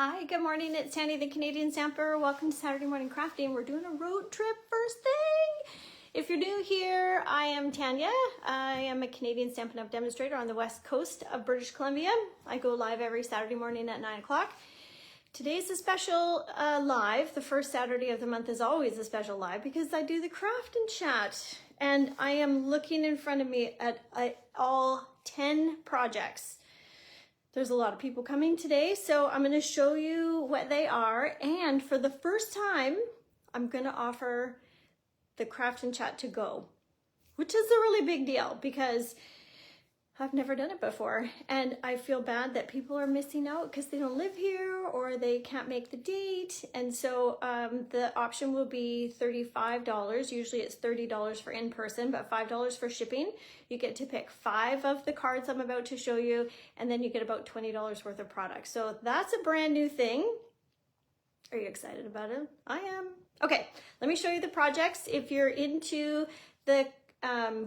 Hi, good morning. It's Sandy, the Canadian Stamper. Welcome to Saturday Morning Crafting. We're doing a road trip first thing. If you're new here, I am Tanya. I am a Canadian Stampin' Up! Demonstrator on the west coast of British Columbia. I go live every Saturday morning at 9 o'clock. Today's a special live. The first Saturday of the month is always a special live because I do the craft and chat. And I am looking in front of me at all 10 projects. There's a lot of people coming today, so I'm going to show you what they are. And for the first time, I'm going to offer the Craft and Chat to go, which is a really big deal because I've never done it before. And I feel bad that people are missing out because they don't live here or they can't make the date. And so the option will be $35. Usually it's $30 for in-person, but $5 for shipping. You get to pick 5 of the cards I'm about to show you, and then you get about $20 worth of product. So that's a brand new thing. Are you excited about it? I am. Okay, let me show you the projects. If you're into the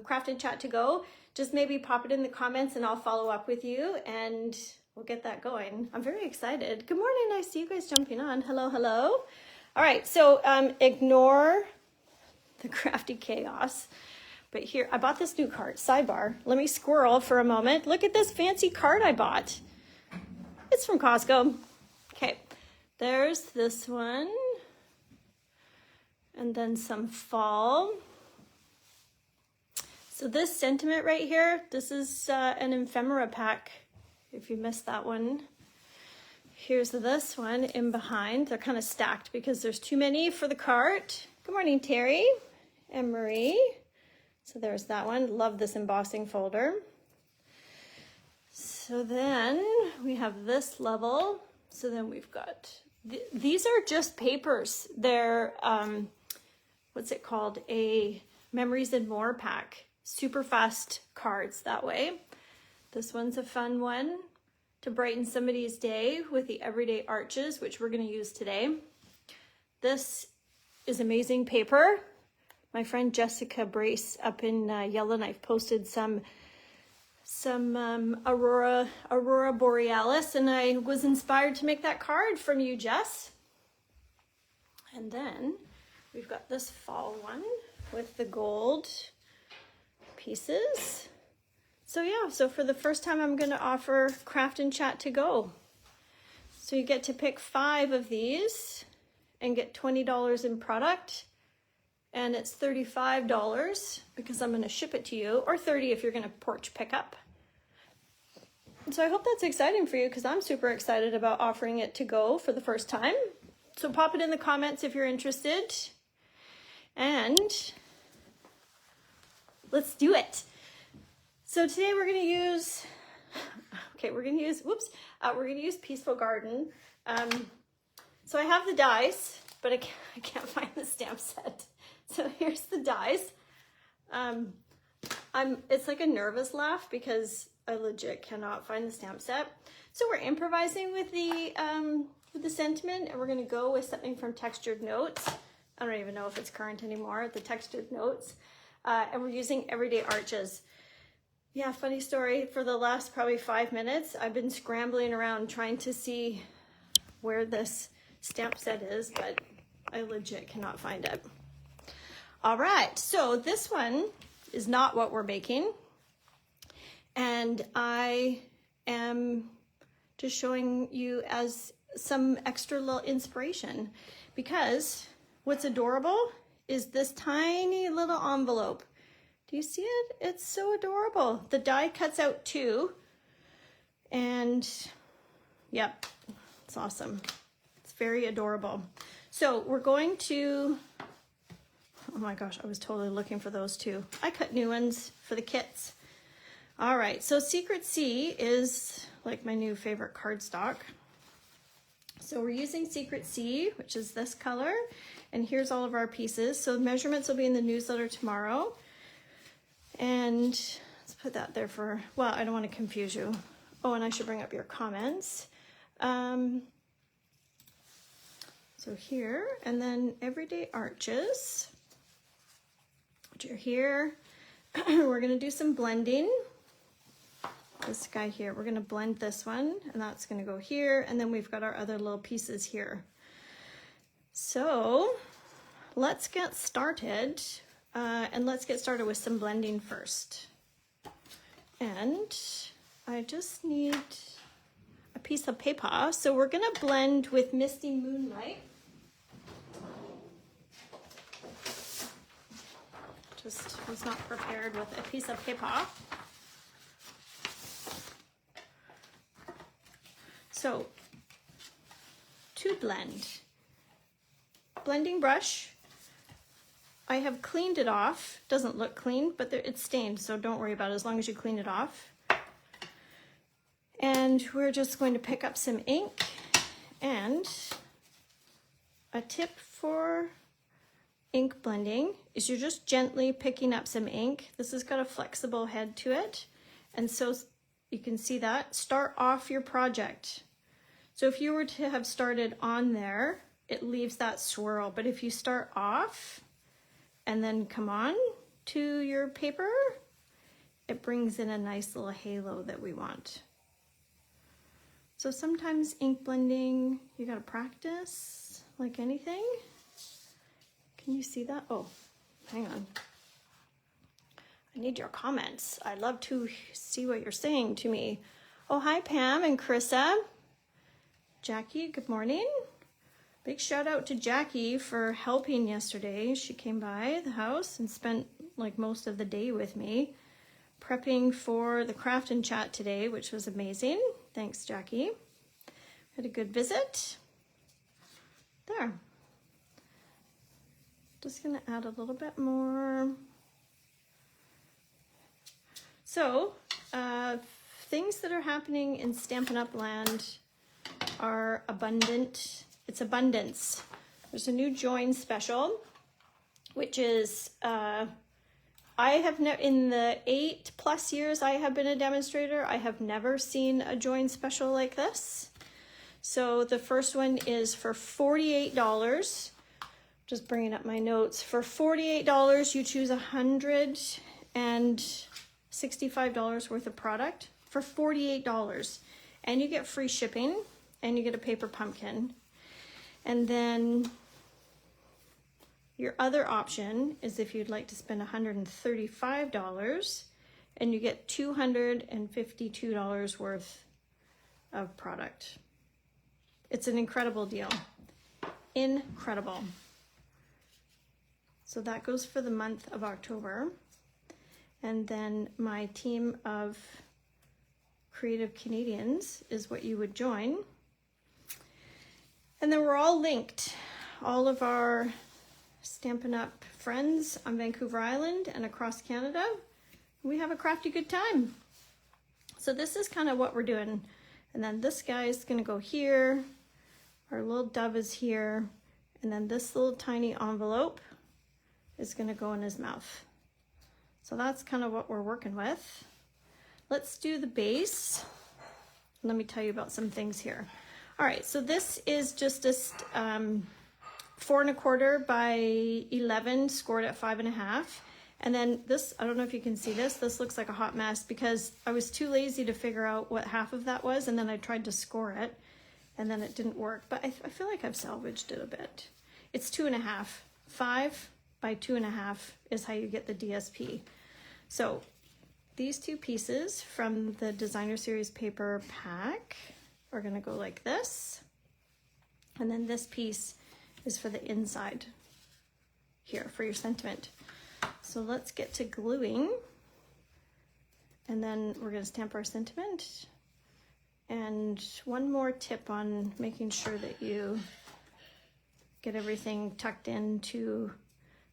Craft and Chat to go, just maybe pop it in the comments and I'll follow up with you and we'll get that going. I'm very excited. Good morning. I see you guys jumping on. Hello, hello. All right, so ignore the crafty chaos. But here, I bought this new card, sidebar. Let me squirrel for a moment. Look at this fancy card I bought. It's from Costco. Okay, there's this one. And then some fall. So this sentiment right here, this is an ephemera pack, if you missed that one. Here's this one in behind. They're kind of stacked because there's too many for the cart. Good morning, Terry and Marie. So there's that one. Love this embossing folder. So then we have this level. So then we've got, these are just papers. They're, what's it called? A Memories and More pack. Super fast cards that way. This one's a fun one to brighten somebody's day with the everyday arches, which we're going to use today. This is amazing paper. My friend Jessica Brace up in Yellowknife posted some Aurora Borealis, and I was inspired to make that card from you, Jess. And then we've got this fall one with the gold pieces. So yeah, so for the first time I'm going to offer Craft and Chat to go. So you get to pick 5 of these and get $20 in product, and it's $35 because I'm going to ship it to you, or $30 if you're going to porch pick up. So I hope that's exciting for you because I'm super excited about offering it to go for the first time. So pop it in the comments if you're interested. And let's do it. So today we're going to use, we're going to use Peaceful Garden. So I have the dies, but I can't find the stamp set. So here's the dies. It's like a nervous laugh because I legit cannot find the stamp set. So we're improvising with the sentiment, and we're going to go with something from Textured Notes. I don't even know if it's current anymore, the Textured Notes. And we're using Everyday Arches. Yeah, funny story. For the last probably 5 minutes, I've been scrambling around trying to see where this stamp set is, but I legit cannot find it. All right, so this one is not what we're making. And I am just showing you as some extra little inspiration because what's adorable is this tiny little envelope. Do you see it? It's so adorable. The die cuts out 2. And yep, it's awesome. It's very adorable. So we're going to, oh my gosh, I was totally looking for those too. I cut new ones for the kits. All right, so Secret C is like my new favorite cardstock. So we're using Secret C, which is this color. And here's all of our pieces. So measurements will be in the newsletter tomorrow. And let's put that there for, well, I don't want to confuse you. Oh, and I should bring up your comments. So here, and then Everyday Arches, which are here. We're going to do some blending. this guy here. We're gonna blend this one, and that's gonna go here, and then we've got our other little pieces here. So let's get started, and let's get started with some blending first. And I just need a piece of paper. So we're gonna blend with Misty Moonlight. Just was not prepared with a piece of paper. So to blend, blending brush, I have cleaned it off. Doesn't look clean, but it's stained, so don't worry about it as long as you clean it off. And we're just going to pick up some ink, and a tip for ink blending is you're just gently picking up some ink. This has got a flexible head to it, and so you can see that. Start off your project. So if you were to have started on there, it leaves that swirl, but if you start off and then come on to your paper, it brings in a nice little halo that we want. So sometimes ink blending, you gotta practice like anything. Can you see that? Oh, hang on. I need your comments. I'd love to see what you're saying to me. Oh, hi Pam and Carissa. Jackie, good morning. Big shout out to Jackie for helping yesterday. She came by the house and spent like most of the day with me prepping for the craft and chat today, which was amazing. Thanks, Jackie. Had a good visit. There. Just gonna add a little bit more. So, things that are happening in Stampin' Up land are abundant. It's abundance. There's a new join special, which is, I have never, in the 8+ years I have been a demonstrator, I have never seen a join special like this. So the first one is for $48. Just bringing up my notes. For $48, you choose $165 worth of product for $48. And you get free shipping, and you get a paper pumpkin. And then your other option is if you'd like to spend $135 and you get $252 worth of product. It's an incredible deal. Incredible. So that goes for the month of October. And then my team of creative Canadians is what you would join. And then we're all linked. All of our Stampin' Up friends on Vancouver Island and across Canada. We have a crafty good time. So this is kind of what we're doing. And then this guy is gonna go here. Our little dove is here. And then this little tiny envelope is gonna go in his mouth. So that's kind of what we're working with. Let's do the base. Let me tell you about some things here. All right, so this is just a 4 1/4 by 11, scored at 5.5. And then this, I don't know if you can see this, this looks like a hot mess because I was too lazy to figure out what half of that was, and then I tried to score it, and then it didn't work, but I feel like I've salvaged it a bit. It's 2.5. 5 by 2.5 is how you get the DSP. So these two pieces from the Designer Series paper pack are gonna go like this. And then this piece is for the inside here for your sentiment. So let's get to gluing. And then we're gonna stamp our sentiment. And one more tip on making sure that you get everything tucked into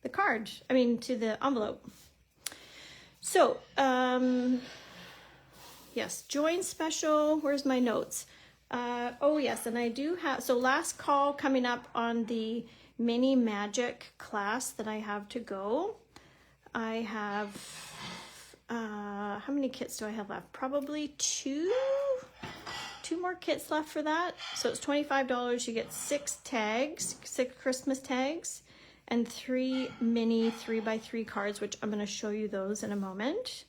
the card, to the envelope. So, yes, join special, where's my notes? Oh yes, and I do have, so last call coming up on the mini magic class that I have to go. I have, how many kits do I have left? Probably two more kits left for that. So it's $25, you get 6 tags, 6 Christmas tags, and 3 mini 3x3 cards, which I'm gonna show you those in a moment.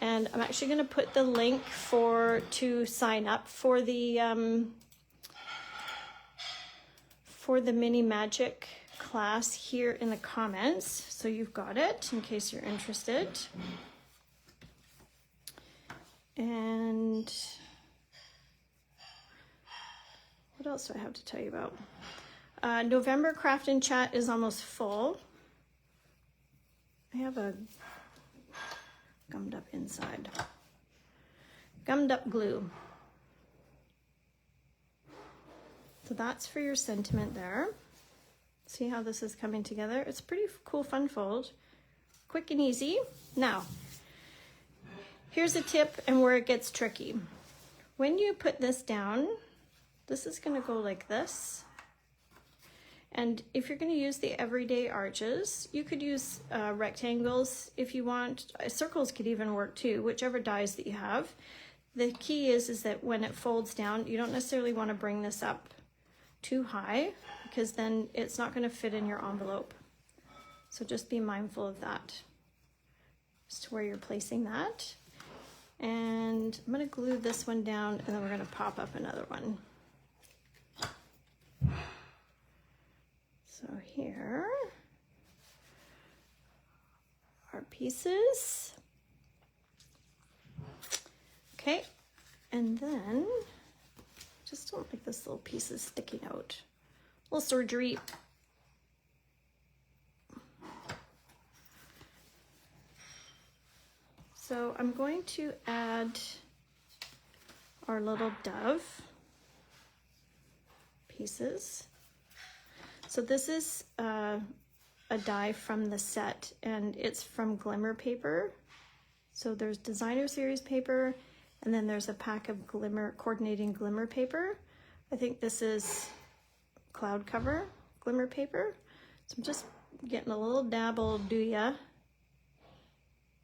And I'm actually going to put the link to sign up for the mini magic class here in the comments, so you've got it in case you're interested. And what else do I have to tell you about? November Craft and Chat is almost full. I have a gummed up inside. Gummed up glue. So that's for your sentiment there. See how this is coming together? It's a pretty cool fun fold. Quick and easy. Now, here's a tip and where it gets tricky. When you put this down, this is going to go like this. And if you're going to use the everyday arches, you could use rectangles if you want. Circles could even work too, whichever dies that you have. The key is that when it folds down, you don't necessarily want to bring this up too high, because then it's not going to fit in your envelope. So just be mindful of that, as to where you're placing that. And I'm going to glue this one down, and then we're going to pop up another one. So here are pieces. Okay, and then just don't like this little piece is sticking out. A little surgery. So I'm going to add our little dove pieces. So this is a die from the set, and it's from Glimmer paper. So there's designer series paper, and then there's a pack of coordinating glimmer paper. I think this is cloud cover glimmer paper. So I'm just getting a little dabble do ya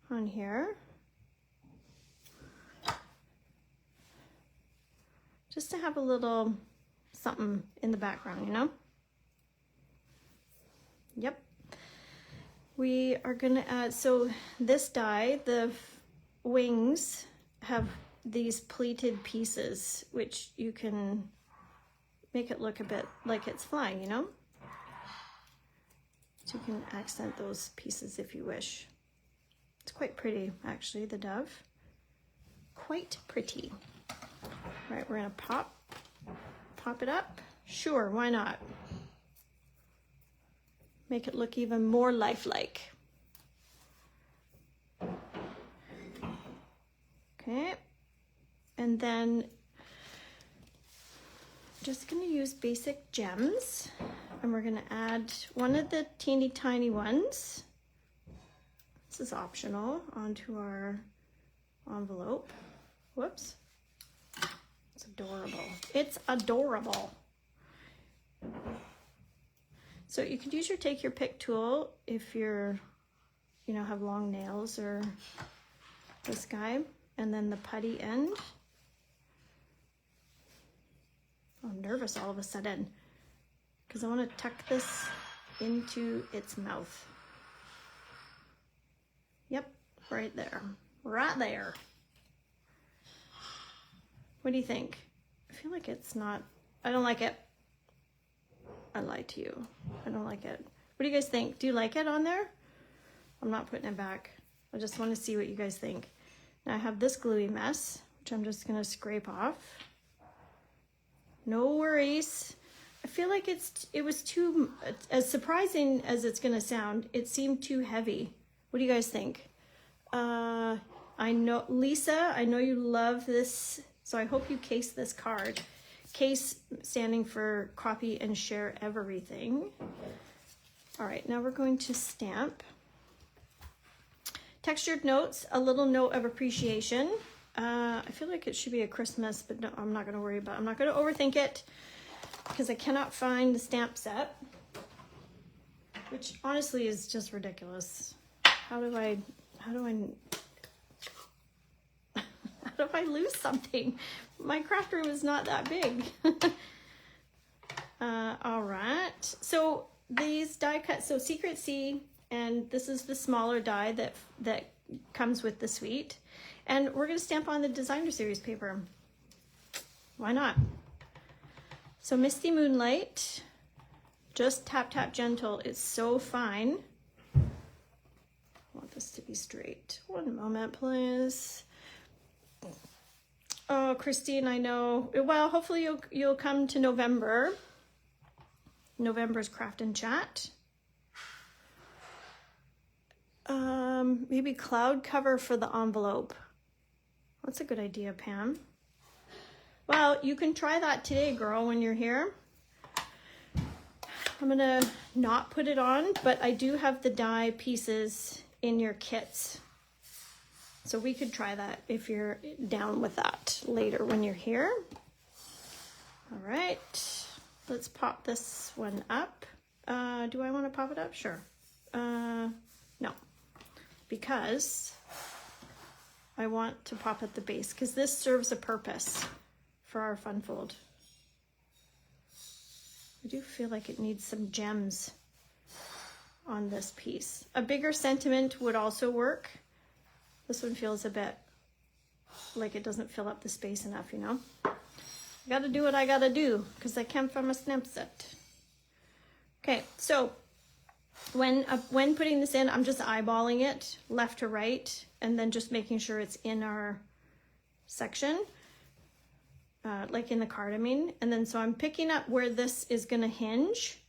on here. Just to have a little something in the background, you know? Yep. We are gonna add, so this die, the wings have these pleated pieces, which you can make it look a bit like it's flying, you know? So you can accent those pieces if you wish. It's quite pretty, actually, the dove. Quite pretty. All right, we're gonna pop it up. Sure, why not? Make it look even more lifelike. Okay, and then just gonna use basic gems, and we're gonna add one of the teeny tiny ones. This is optional, onto our envelope. Whoops. It's adorable. It's adorable. So you could use your take your pick tool if you're, you know, have long nails, or this guy, and then the putty end. I'm nervous all of a sudden because I want to tuck this into its mouth. Yep, right there. Right there. What do you think? I feel like it's not, I don't like it. I lied to you. I don't like it. What do you guys think? Do you like it on there? I'm not putting it back. I just want to see what you guys think. Now I have this gluey mess, which I'm just going to scrape off. No worries. I feel like it was too, as surprising as it's going to sound, it seemed too heavy. What do you guys think? I know, Lisa, I know you love this, so I hope you case this card. Case standing for copy and share everything. All right, now we're going to stamp. Textured notes, a little note of appreciation. I feel like it should be a Christmas, but no, I'm not going to worry about it. I'm not going to overthink it because I cannot find the stamp set, which honestly is just ridiculous. How do I lose something? My craft room is not that big. All right, so these die cuts, so Secret C, and this is the smaller die that comes with the suite. And we're gonna stamp on the designer series paper. Why not? So Misty Moonlight, just tap, tap, gentle. It's so fine. I want this to be straight. One moment, please. Oh, Christine, I know. Well, hopefully you'll come to November. November's Craft and Chat. Maybe cloud cover for the envelope. That's a good idea, Pam. Well, you can try that today, girl, when you're here. I'm gonna not put it on, but I do have the die pieces in your kits. So we could try that if you're down with that later when you're here. All right, let's pop this one up. Do I want to pop it up? Sure. No, because I want to pop at the base because this serves a purpose for our fun fold. I do feel like it needs some gems on this piece. A bigger sentiment would also work. This one feels a bit like it doesn't fill up the space enough, you know? I gotta do what I gotta do because I came from a stamp set. Okay, so when putting this in, I'm just eyeballing it left to right and then just making sure it's in our section, like in the card, I mean. And then so I'm picking up where this is gonna hinge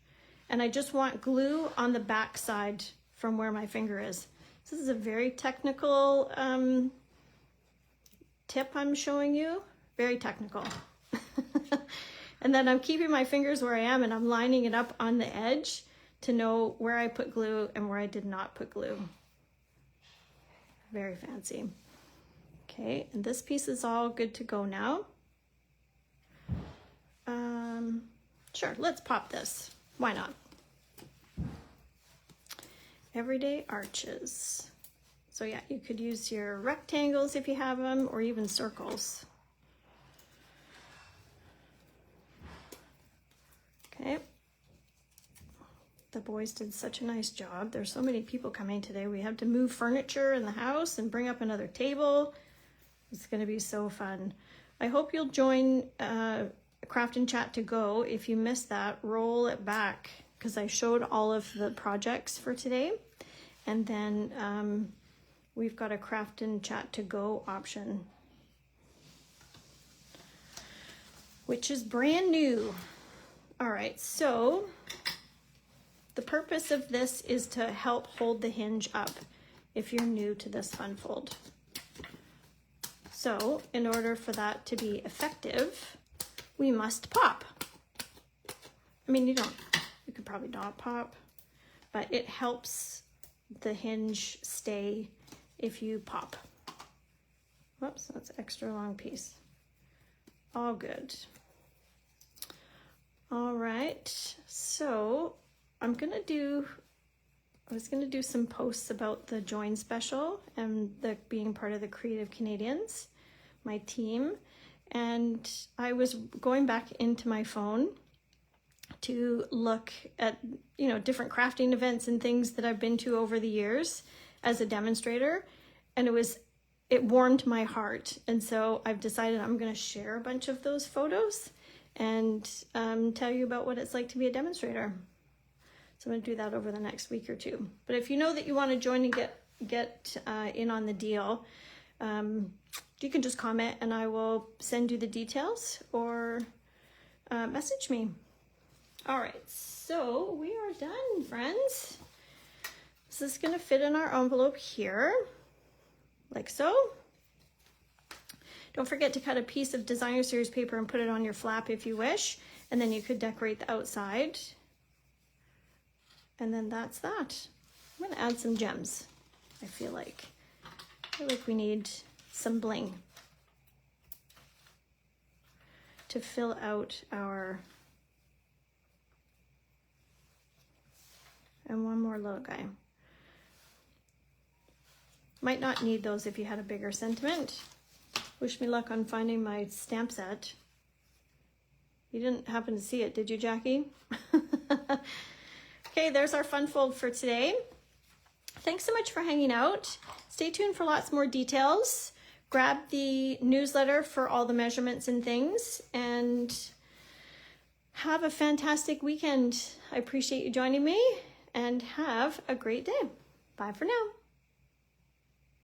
and I just want glue on the back side from where my finger is. This is a very technical tip I'm showing you, very technical. And then I'm keeping my fingers where I am and I'm lining it up on the edge to know where I put glue and where I did not put glue. Very fancy. Okay, and this piece is all good to go now. Sure, let's pop this. Why not? Everyday arches. So yeah, you could use your rectangles if you have them, or even circles. Okay. The boys did such a nice job. There's so many people coming today. We have to move furniture in the house and bring up another table. It's going to be so fun. I hope you'll join Craft and Chat to go. If you missed that, roll it back because I showed all of the projects for today. And then we've got a Craft and Chat to go option, which is brand new. All right, so the purpose of this is to help hold the hinge up if you're new to this fun fold. So in order for that to be effective, we must pop. I mean, you could probably not pop, but it helps the hinge stay if you pop. Whoops, that's an extra long piece. All good. All right, so I was gonna do some posts about the Join Special and being part of the Creative Canadians, my team. And I was going back into my phone to look at, different crafting events and things that I've been to over the years as a demonstrator. And it warmed my heart. And so I've decided I'm gonna share a bunch of those photos and tell you about what it's like to be a demonstrator. So I'm gonna do that over the next week or two. But if you know that you wanna join and get in on the deal, you can just comment and I will send you the details or message me. All right, so we are done, friends. This is gonna fit in our envelope here, like so. Don't forget to cut a piece of designer series paper and put it on your flap if you wish, and then you could decorate the outside. And then that's that. I'm gonna add some gems, I feel like we need some bling to fill out our, and one more little guy. Might not need those if you had a bigger sentiment. Wish me luck on finding my stamp set. You didn't happen to see it, did you, Jackie? Okay, there's our fun fold for today. Thanks so much for hanging out. Stay tuned for lots more details. grab the newsletter for all the measurements and things, and have a fantastic weekend. I appreciate you joining me, and have a great day. Bye for now.